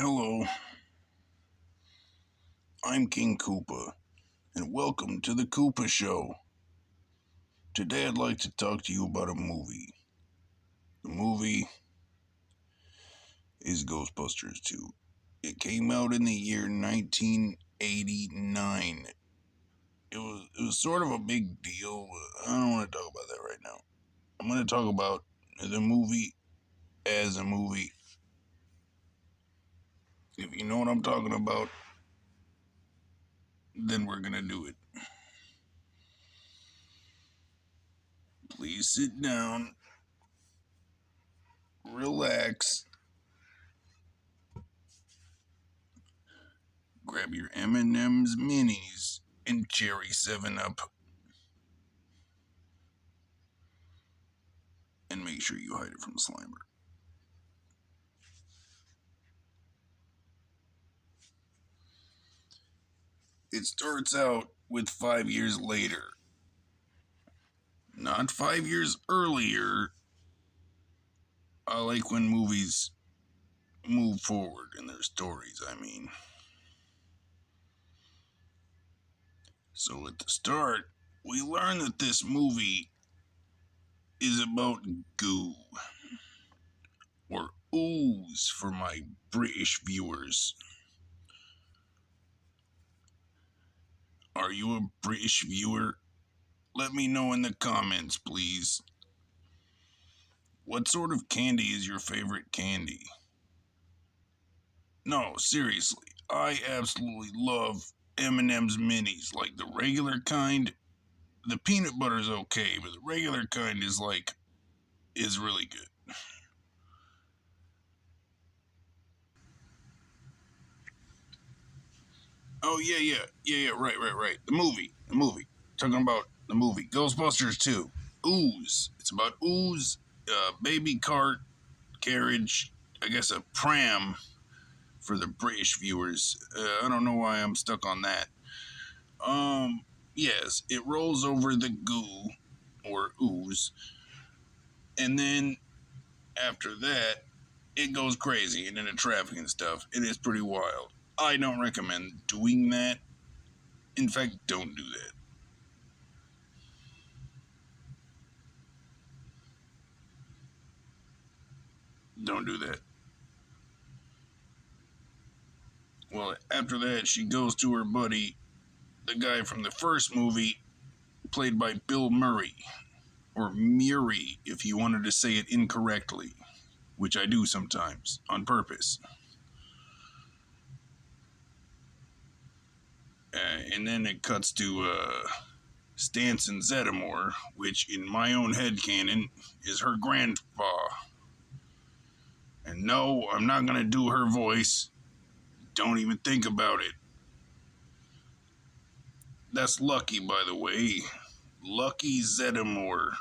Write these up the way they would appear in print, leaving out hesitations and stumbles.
Hello, I'm King Koopa, and welcome to the Koopa Show. Today I'd like to talk to you about a movie. The movie is Ghostbusters 2. It came out in the year 1989. It was sort of a big deal. I don't want to talk about that right now. I'm going to talk about the movie as a movie. If you know what I'm talking about, then we're going to do it. Please sit down, relax, grab your M&M's minis and cherry 7-Up, and make sure you hide it from Slimer. It starts out with 5 years later. Not 5 years earlier. I like when movies move forward in their stories, I mean. So at the start, we learn that this movie is about goo. Or ooze for my British viewers. Are you a British viewer? Let me know in the comments, please. What sort of candy is your favorite candy? No, seriously, I absolutely love M&M's minis, like the regular kind. The peanut butter's okay, but the regular kind is really good. Oh yeah, right. The movie. Talking about the movie Ghostbusters 2. Ooze. It's about ooze, baby cart, carriage, I guess a pram for the British viewers. I don't know why I'm stuck on that. Yes, it rolls over the goo or ooze, and then after that, it goes crazy and into traffic and stuff. It is pretty wild. I don't recommend doing that. In fact, don't do that. Don't do that. Well, after that, she goes to her buddy, the guy from the first movie, played by Bill Murray, or Murray if you wanted to say it incorrectly, which I do sometimes, on purpose. And then it cuts to Stanson Zeddemore, which in my own headcanon is her grandpa. And no, I'm not going to do her voice. Don't even think about it. That's Lucky, by the way. Lucky Zeddemore.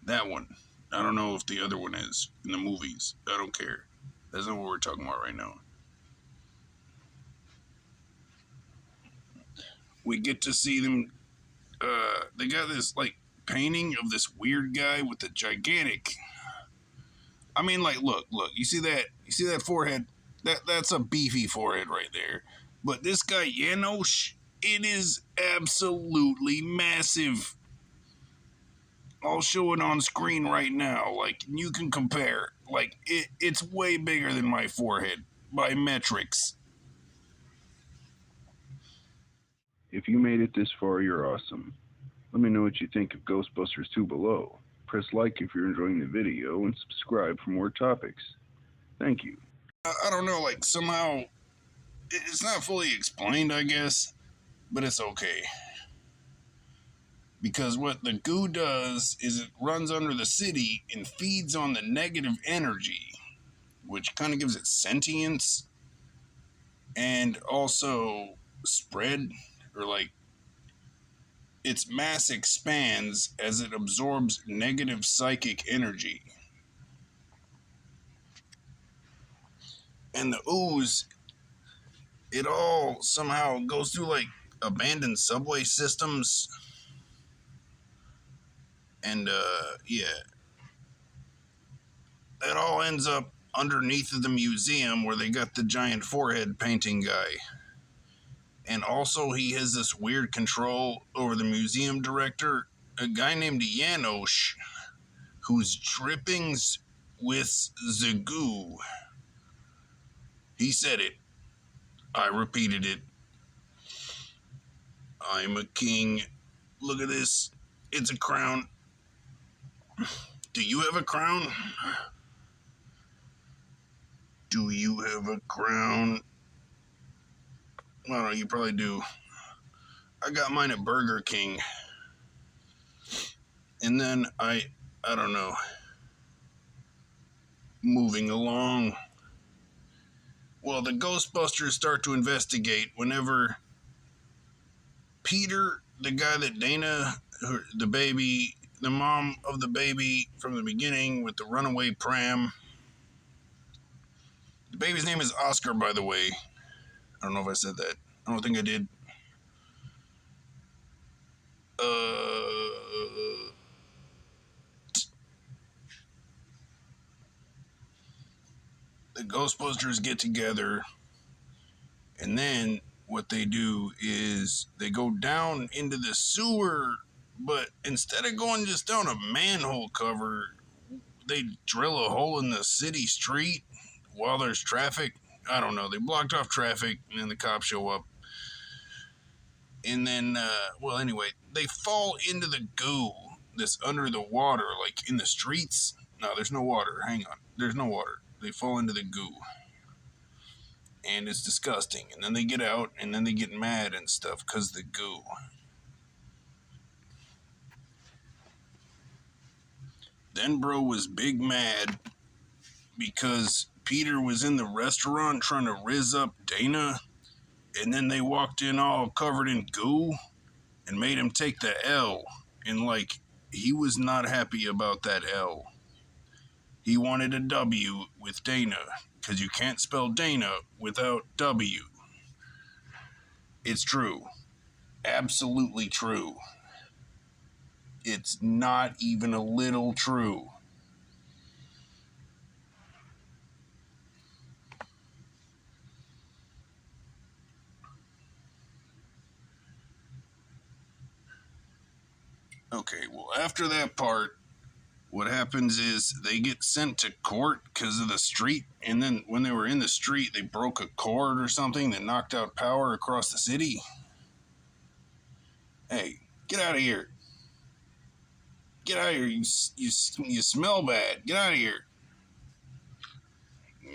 That one. I don't know if the other one is in the movies. I don't care. That's not what we're talking about right now. We get to see them. They got this painting of this weird guy with a gigantic. I mean, look. You see that? You see that forehead? That's a beefy forehead right there. But this guy Janosch, it is absolutely massive. I'll show it on screen right now. You can compare. It's way bigger than my forehead by metrics. If you made it this far, you're awesome. Let me know what you think of Ghostbusters 2 below. Press like if you're enjoying the video and subscribe for more topics. Thank you. I don't know, somehow it's not fully explained, I guess, but it's okay. Because what the goo does is it runs under the city and feeds on the negative energy, which kind of gives it sentience and also spread, or its mass expands as it absorbs negative psychic energy. And the ooze, it all somehow goes through abandoned subway systems. And yeah, it all ends up underneath of the museum where they got the giant forehead painting guy. And also he has this weird control over the museum director, a guy named Janosch, whose drippings with the goo. He said it. I repeated it. I'm a king. Look at this. It's a crown. Do you have a crown? Do you have a crown? I don't know, you probably do. I got mine at Burger King. And then I don't know. Moving along. Well, the Ghostbusters start to investigate whenever Peter, the guy that Dana, the baby, the mom of the baby from the beginning with the runaway pram. The baby's name is Oscar, by the way. I don't know if I said that. I don't think I did. The Ghostbusters get together, and then what they do is they go down into the sewer, but instead of going just down a manhole cover, they drill a hole in the city street while there's traffic. I don't know. They blocked off traffic, and then the cops show up. And then, well, anyway, they fall into the goo that's under the water, like in the streets. No, there's no water. Hang on. There's no water. They fall into the goo. And it's disgusting. And then they get out, and then they get mad and stuff because the goo. Then bro was big mad because Peter was in the restaurant trying to rizz up Dana, and then they walked in all covered in goo and made him take the L. And like, he was not happy about that L. He wanted a W with Dana, because you can't spell Dana without W. It's true. Absolutely true. It's not even a little true. Okay, well, after that part, what happens is they get sent to court because of the street, and then when they were in the street, they broke a cord or something that knocked out power across the city. Hey, get out of here. Get out of here. You smell bad. Get out of here.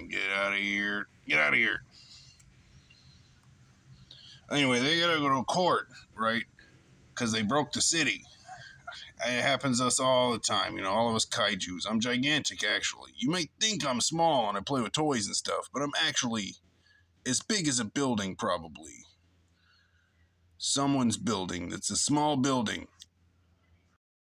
Get out of here. Get out of here. Anyway, they gotta go to court, right? Because they broke the city. It happens to us all the time, you know, all of us kaijus. I'm gigantic, actually. You might think I'm small and I play with toys and stuff, but I'm actually as big as a building, probably. Someone's building that's a small building.